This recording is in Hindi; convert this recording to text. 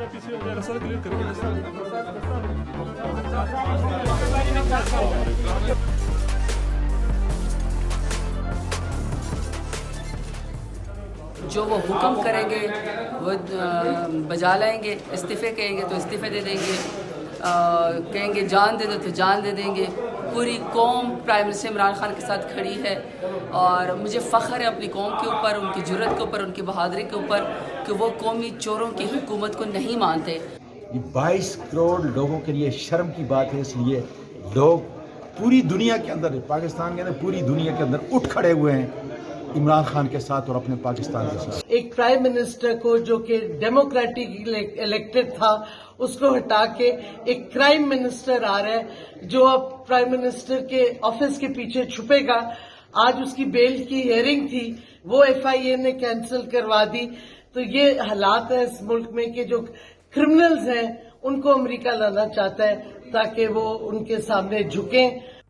पीछे हो जाए, रास्ता क्लियर करके जो वो हुक्म करेंगे वो बजा लाएंगे। इस्तीफ़े कहेंगे तो इस्तीफ़े दे देंगे, कहेंगे जान दे दो तो जान दे देंगे। पूरी कौम प्राइम मिनिस्टर इमरान खान के साथ खड़ी है और मुझे फ़ख्र है अपनी कौम के ऊपर, उनकी जुर्रत के ऊपर, उनकी बहादुरी के ऊपर कि वो कौमी चोरों की हुकूमत को नहीं मानते। ये 22 करोड़ लोगों के लिए शर्म की बात है। इसलिए लोग पूरी दुनिया के अंदर, पाकिस्तान के अंदर, पूरी दुनिया के अंदर उठ खड़े हुए हैं इमरान खान के साथ और अपने पाकिस्तान के साथ। एक प्राइम मिनिस्टर को जो कि डेमोक्रेटिक इलेक्टेड था उसको हटा के एक क्राइम मिनिस्टर आ रहा है जो अब प्राइम मिनिस्टर के ऑफिस के पीछे छुपेगा। आज उसकी बेल की हियरिंग थी, वो FIA ने कैंसिल करवा दी। तो ये हालात है इस मुल्क में कि जो क्रिमिनल्स हैं उनको अमेरिका लाना चाहता है ताकि वो उनके सामने झुकें।